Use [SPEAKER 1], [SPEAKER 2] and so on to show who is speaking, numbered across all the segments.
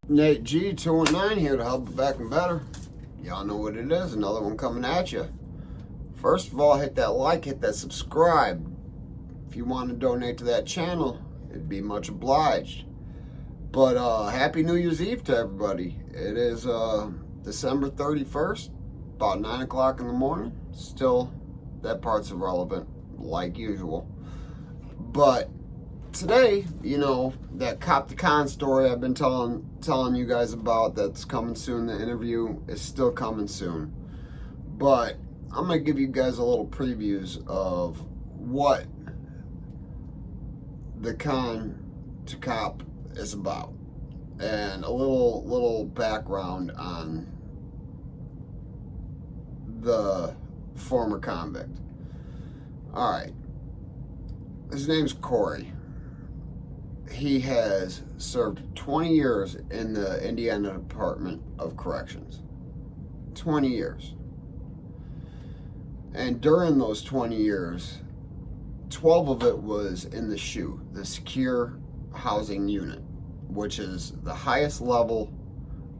[SPEAKER 1] Nate G 219 here to help you back and better. Y'all know what it is, another one coming at you. First of all, hit that like, hit that subscribe. If you want to donate to that channel, it'd be much obliged. But happy New Year's Eve to everybody. It is December 31st, about 9 o'clock in the morning. Still, that part's irrelevant, like usual. But today, you know, that Cop to Con story I've been telling you guys about that's coming soon, the interview is still coming soon. But I'm going to give you guys a little previews of what the Con to Cop is about. And a little background on the former convict. Alright. His name's Korey. He has served 20 years in the Indiana Department of Corrections. 20 years. And during those 20 years, 12 of it was in the SHU, the Secure Housing Unit, which is the highest level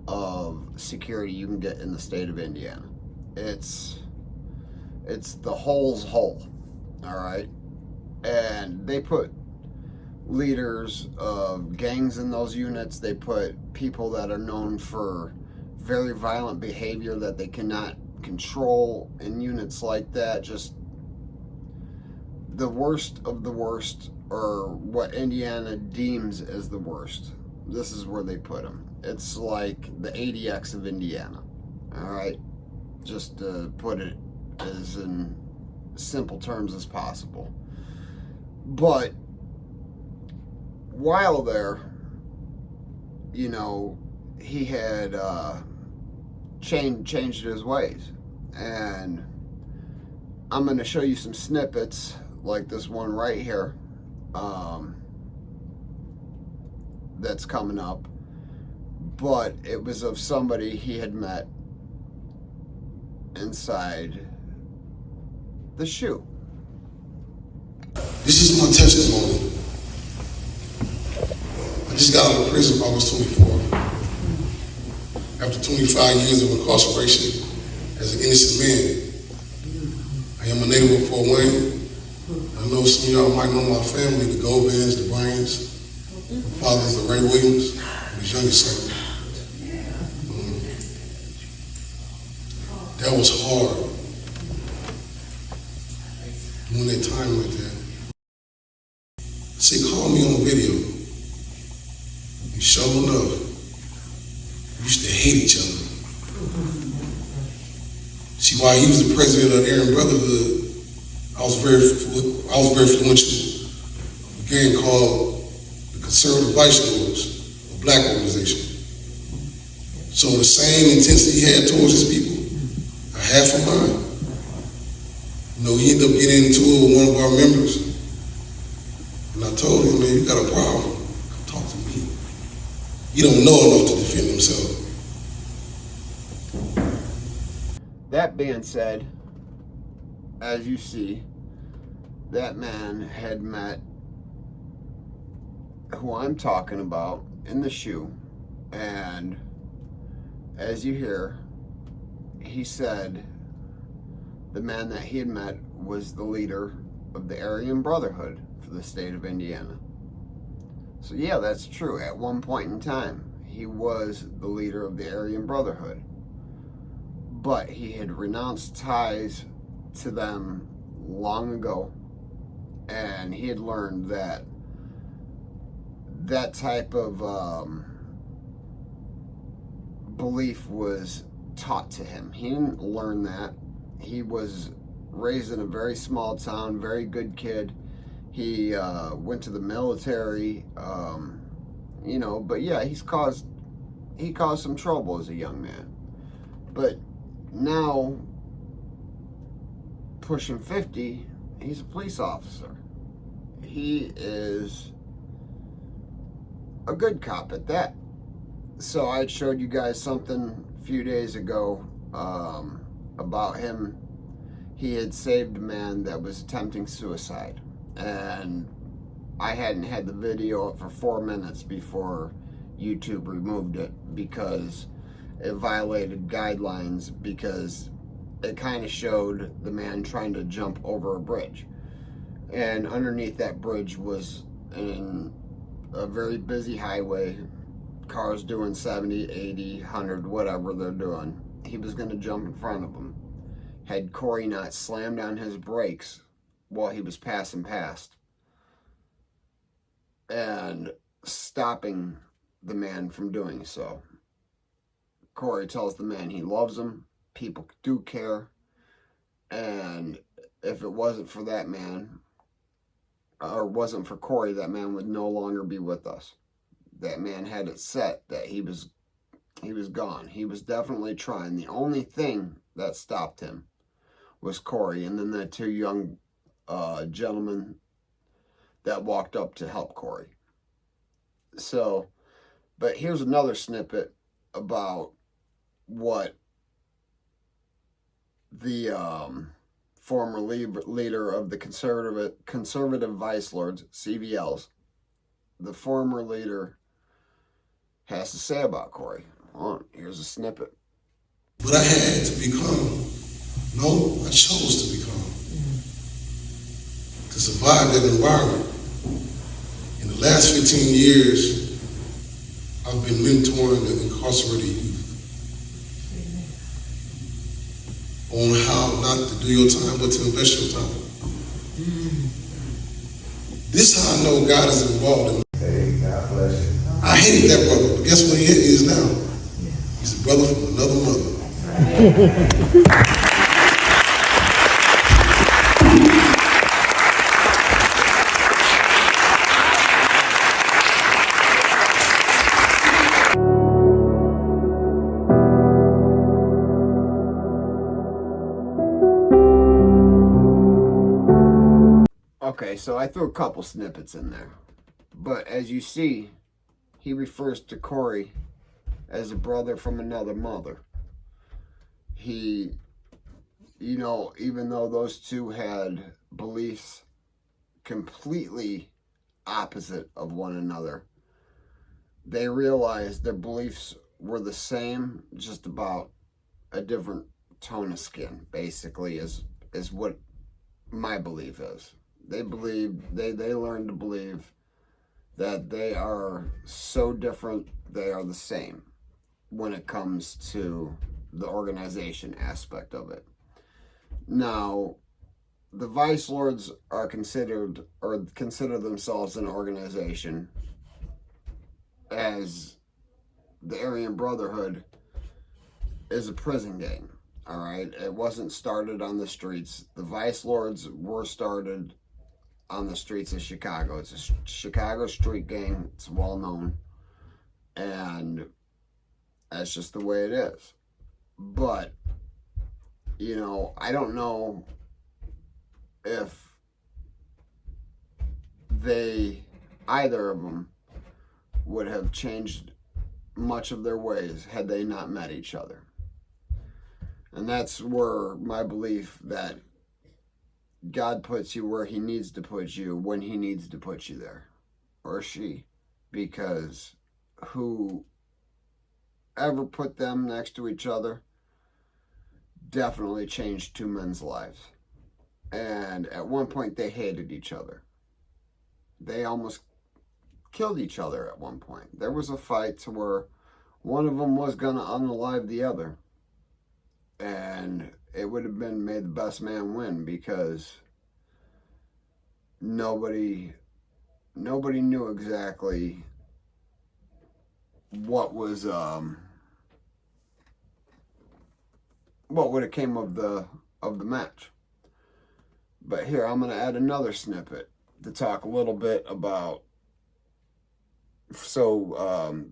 [SPEAKER 1] of security you can get in the state of Indiana. It's the hole's hole, all right? And they put leaders of gangs in those units. They put people that are known for very violent behavior that they cannot control in units like that. Just the worst of the worst, or what Indiana deems as the worst. This is where they put them. It's like the ADX of Indiana, all right? Just to put it as in simple terms as possible. But while there, you know, he had changed his ways. And I'm going to show you some snippets like this one right here that's coming up. But it was of somebody he had met inside the SHU.
[SPEAKER 2] This is my testimony. I just got out of prison August 24th. After 25 years of incarceration as an innocent man. I am a native of Fort Wayne. I know some of y'all might know my family, the Govins, the Bryans. My father's the Ray Williams, his youngest son. That was hard. Doing that time like that. She called me on video. And sure enough, we used to hate each other. See, while he was the president of the Aryan Brotherhood, I was very influential. A gang called the Conservative Vice Lords, a black organization. So the same intensity he had towards his people, I had for mine. You know, he ended up getting into it with one of our members. And I told him, man, you got a problem. Come talk to me. You don't know enough to defend himself.
[SPEAKER 1] That being said, as you see, that man had met who I'm talking about in the SHU, and as you hear, he said the man that he had met was the leader of the Aryan Brotherhood for the state of Indiana. So yeah, that's true. At one point in time, he was the leader of the Aryan Brotherhood. But he had renounced ties to them long ago. And he had learned that that type of belief was taught to him. He didn't learn that. He was raised in a very small town, very good kid. He went to the military, you know, but yeah, he caused some trouble as a young man. But now, pushing 50, he's a police officer. He is a good cop at that. So I showed you guys something a few days ago about him. He had saved a man that was attempting suicide. And I hadn't had the video up for 4 minutes before YouTube removed it because it violated guidelines, because it kind of showed the man trying to jump over a bridge. And underneath that bridge was in a very busy highway, cars doing 70, 80, 100, whatever they're doing. He was going to jump in front of them. Had Korey not slammed on his brakes while he was passing past and stopping the man from doing so. Korey tells the man he loves him, people do care, and if it wasn't for that man, or wasn't for Korey, that man would no longer be with us. That man had it set that he was gone. He was definitely trying. The only thing that stopped him was Korey, and then the 2 young gentlemen that walked up to help Korey. So, but here's another snippet about what the former leader of the conservative vice lords, CVLs, the former leader, has to say about Korey. Here's a snippet.
[SPEAKER 2] But I had to be calm. No, I chose to be calm. To survive that environment. In the last 15 years, I've been mentoring the incarcerated youth on how not to do your time, but to invest your time. This is how I know God is involved in.
[SPEAKER 3] Hey, God bless you.
[SPEAKER 2] I hated that brother, but guess what he is now? He's a brother from another mother.
[SPEAKER 1] Okay, so I threw a couple snippets in there. But as you see, he refers to Korey as a brother from another mother. He, even though those two had beliefs completely opposite of one another, they realized their beliefs were the same, just about a different tone of skin, basically, is what my belief is. They learned to believe that they are so different, they are the same when it comes to the organization aspect of it. Now, the Vice Lords are consider themselves an organization, as the Aryan Brotherhood is a prison gang. All right, it wasn't started on the streets. The Vice Lords were started on the streets of Chicago. It's a Chicago street gang. It's well known, and that's just the way it is. But I don't know if either of them would have changed much of their ways had they not met each other. And that's where my belief that God puts you where he needs to put you when he needs to put you there, or she, because whoever put them next to each other definitely changed 2 men's lives. And at one point they hated each other. They almost killed each other at one point. There was a fight to where one of them was going to unalive the other. And it would have been made the best man win, because nobody knew exactly what was what would have came of the match. But here I'm going to add another snippet to talk a little bit about, so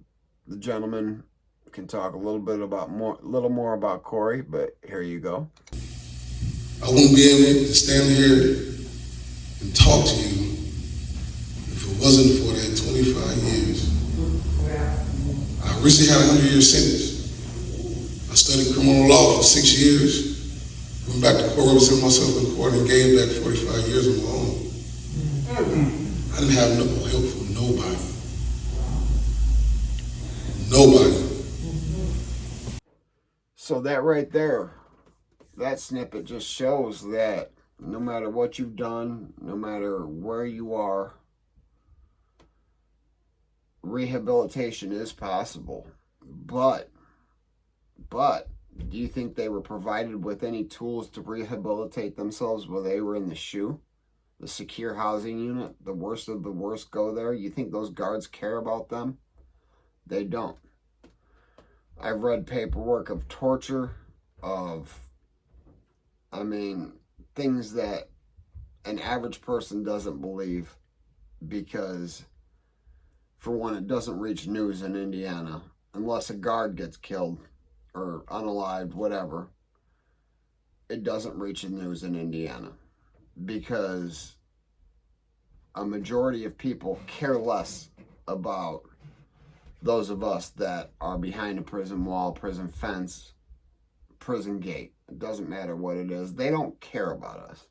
[SPEAKER 1] the gentleman can talk a little more about Korey, but here you go.
[SPEAKER 2] I wouldn't be able to stand here and talk to you if it wasn't for that 25 years. I originally had a 100-year sentence. I studied criminal law for 6 years, went back to court, represented myself in court, and gave back 45 years on my own. I I didn't have no help from nobody. Nobody.
[SPEAKER 1] So that right there, that snippet just shows that no matter what you've done, no matter where you are, rehabilitation is possible. But do you think they were provided with any tools to rehabilitate themselves while they were in the SHU? The secure housing unit, the worst of the worst go there. You think those guards care about them? They don't. I've read paperwork of torture, things that an average person doesn't believe, because, for one, it doesn't reach news in Indiana unless a guard gets killed or unalived, whatever. It doesn't reach the news in Indiana because a majority of people care less about those of us that are behind a prison wall, prison fence, prison gate. It doesn't matter what it is. They don't care about us.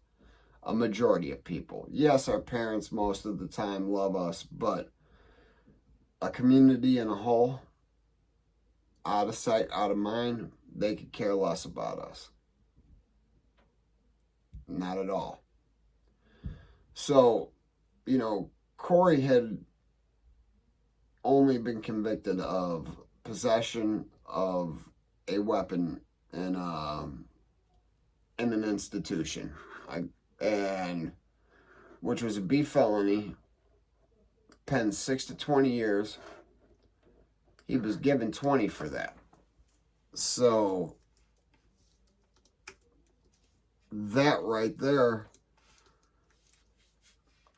[SPEAKER 1] A majority of people. Yes, our parents most of the time love us, but a community in a whole, out of sight, out of mind, they could care less about us. Not at all. So, Korey had only been convicted of possession of a weapon in an institution, and which was a B felony, pen 6 to 20 years. He was given 20 for that. So that right there,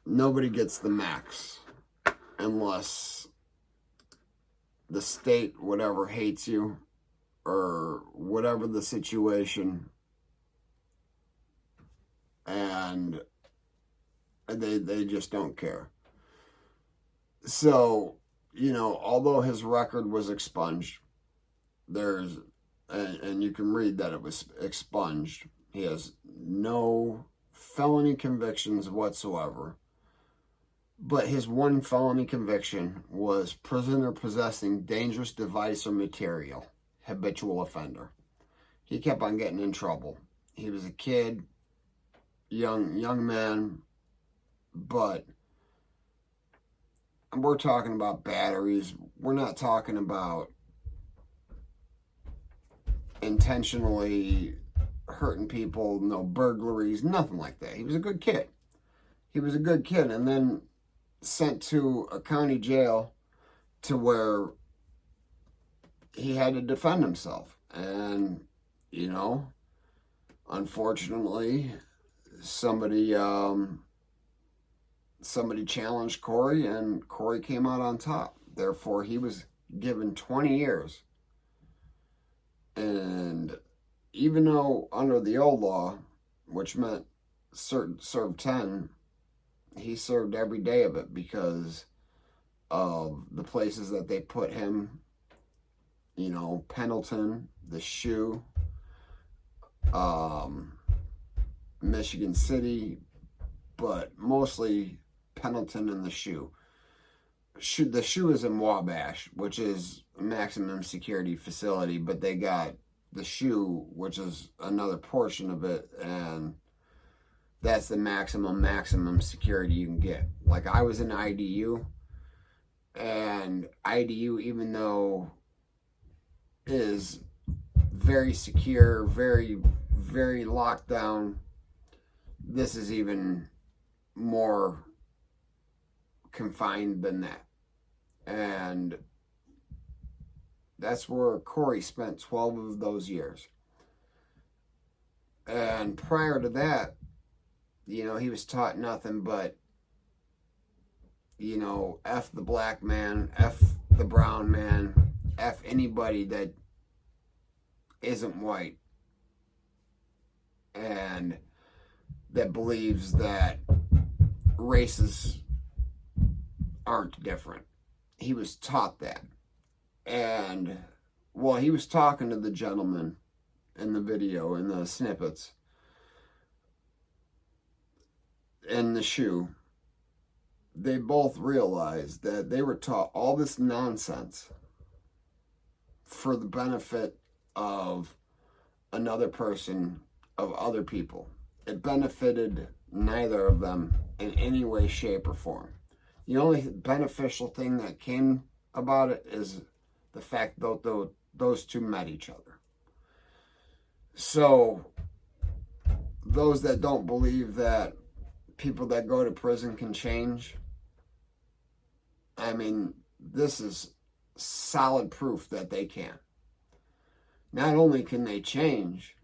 [SPEAKER 1] nobody gets the max unless the state, whatever, hates you, or whatever the situation, and they just don't care. So, although his record was expunged, and you can read that it was expunged, he has no felony convictions whatsoever. But his one felony conviction was prisoner possessing dangerous device or material, habitual offender. He kept on getting in trouble. He was a kid, young man, but we're talking about batteries. We're not talking about intentionally hurting people, no burglaries, nothing like that. He was a good kid. And then sent to a county jail to where he had to defend himself. And, unfortunately, somebody challenged Korey, and Korey came out on top. Therefore, he was given 20 years. And even though under the old law, which meant served 10, he served every day of it because of the places that they put him. Pendleton, the SHU, Michigan City, but mostly Pendleton and the SHU. The SHU is in Wabash, which is a maximum security facility, but they got the SHU, which is another portion of it, and that's the maximum security you can get. Like, I was in IDU, and IDU, even though is very secure, very, very locked down, this is even more confined than that. And that's where Korey spent 12 of those years. And prior to that, he was taught nothing but, F the black man, F the brown man, F anybody that isn't white and that believes that races aren't different. He was taught that. And while he was talking to the gentleman in the video, in the snippets, in the SHU, they both realized that they were taught all this nonsense for the benefit of another person, of other people. It benefited neither of them in any way, shape, or form. The only beneficial thing that came about it is the fact that those two met each other. So, those that don't believe that people that go to prison can change, I mean, this is solid proof that they can. Not only can they change,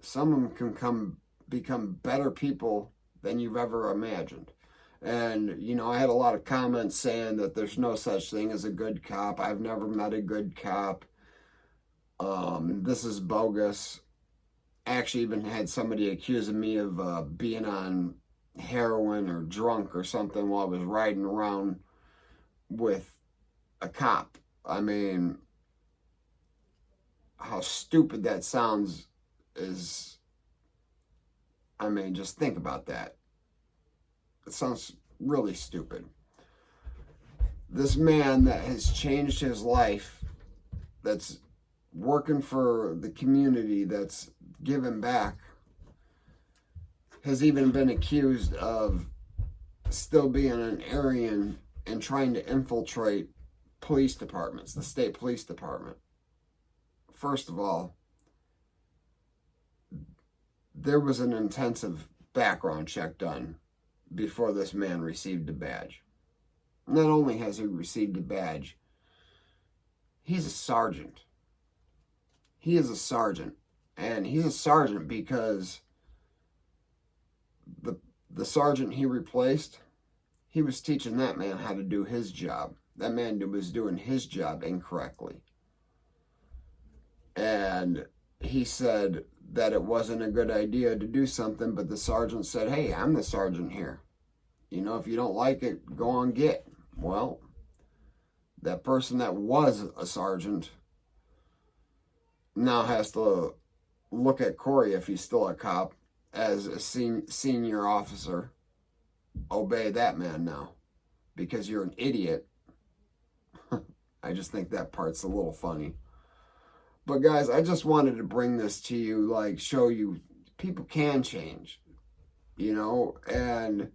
[SPEAKER 1] some of them can become better people than you've ever imagined. And, you know, I had a lot of comments saying that there's no such thing as a good cop. I've never met a good cop. This is bogus. I actually even had somebody accusing me of being on heroin or drunk or something while I was riding around with a cop. I mean, how stupid that sounds is, I mean, just think about that. It sounds really stupid. This man that has changed his life, that's working for the community, that's giving back, has even been accused of still being an Aryan and trying to infiltrate police departments, the state police department. First of all, there was an intensive background check done before this man received a badge. Not only has he received a badge, he's a sergeant. He is a sergeant. And he's a sergeant because the sergeant he replaced, he was teaching that man how to do his job. That man was doing his job incorrectly. And he said that it wasn't a good idea to do something, but the sergeant said, hey, I'm the sergeant here. You know, if you don't like it, go on get. Well, that person that was a sergeant now has to look at Korey, if he's still a cop, as a senior officer. Obey that man now, because you're an idiot. I just think that part's a little funny. But guys, I just wanted to bring this to you, like, show you people can change, you know, and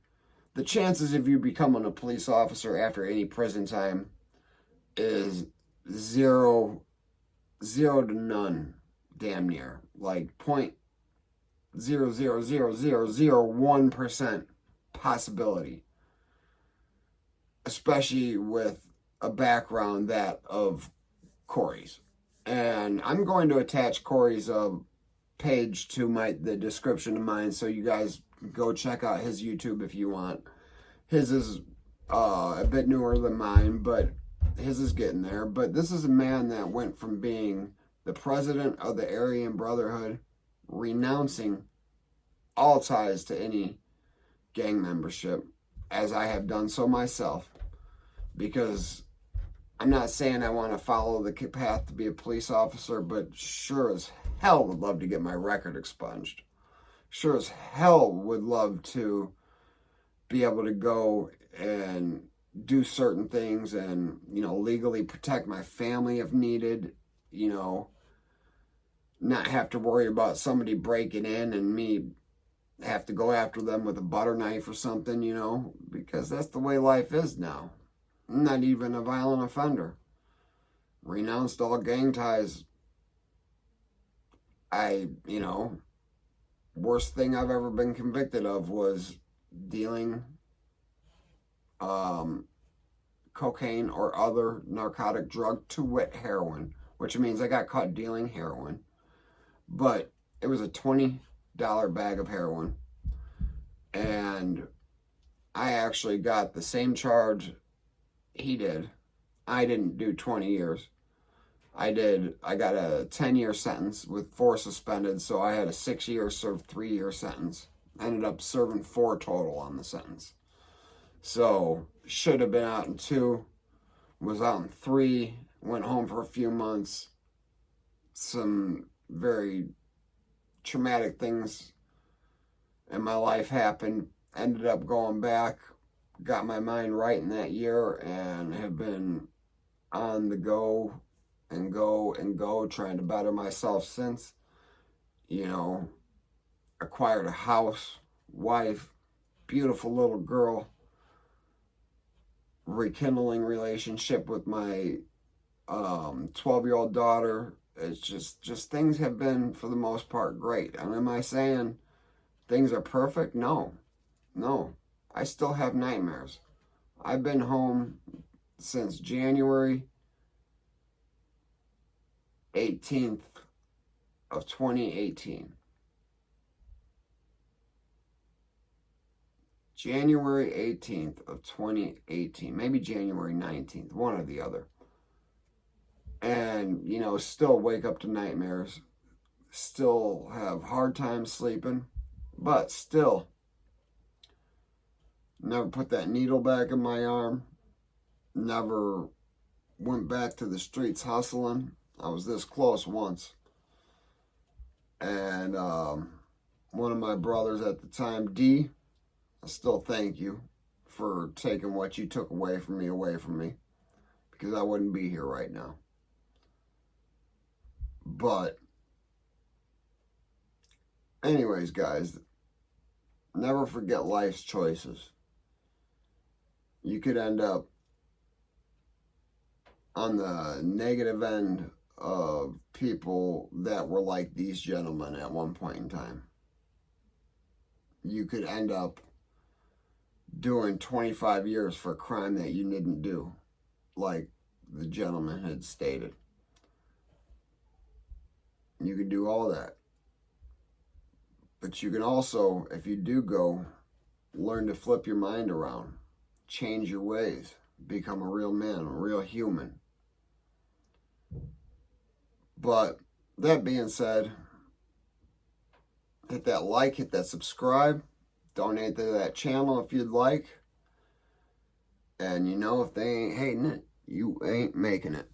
[SPEAKER 1] the chances of you becoming a police officer after any prison time is zero to none, damn near, like 0.00001% possibility, especially with a background that of Korey's. And I'm going to attach Korey's page to the description of mine, so you guys go check out his YouTube if you want. His is a bit newer than mine, but his is getting there. But this is a man that went from being the president of the Aryan Brotherhood, renouncing all ties to any gang membership, as I have done so myself, because I'm not saying I want to follow the path to be a police officer, but sure as hell would love to get my record expunged. Sure as hell would love to be able to go and do certain things and, you know, legally protect my family if needed, you know, not have to worry about somebody breaking in and me have to go after them with a butter knife or something, you know, because that's the way life is now. I'm not even a violent offender. Renounced all gang ties. Worst thing I've ever been convicted of was dealing cocaine or other narcotic drug, to wit heroin, which means I got caught dealing heroin. But it was a $20 bag of heroin. And I actually got the same charge he did. I didn't do 20 years. I got a 10-year sentence with 4 suspended, so I had a 6-year served 3-year sentence. I ended up serving 4 total on the sentence. So, should have been out in 2, was out in 3, went home for a few months. Some very traumatic things in my life happened. Ended up going back, got my mind right in that year and have been on the go and go and go, trying to better myself since. You know, acquired a house, wife, beautiful little girl, rekindling relationship with my 12-year-old daughter. It's just things have been, for the most part, great. And am I saying things are perfect? No. I still have nightmares. I've been home since January 18th of 2018. January 18th of 2018, maybe January 19th, one or the other. And, you know, still wake up to nightmares, still have hard time sleeping, but still never put that needle back in my arm, never went back to the streets hustling. I was this close once. And one of my brothers at the time, D, I still thank you for taking what you took away from me, because I wouldn't be here right now. But anyways, guys, never forget life's choices. You could end up on the negative end of people that were like these gentlemen at one point in time. You could end up doing 25 years for a crime that you didn't do, like the gentleman had stated. You can do all that. But you can also, if you do go, learn to flip your mind around, change your ways, become a real man, a real human. But that being said, hit that like, hit that subscribe, donate to that channel if you'd like. And you know, if they ain't hating it, you ain't making it.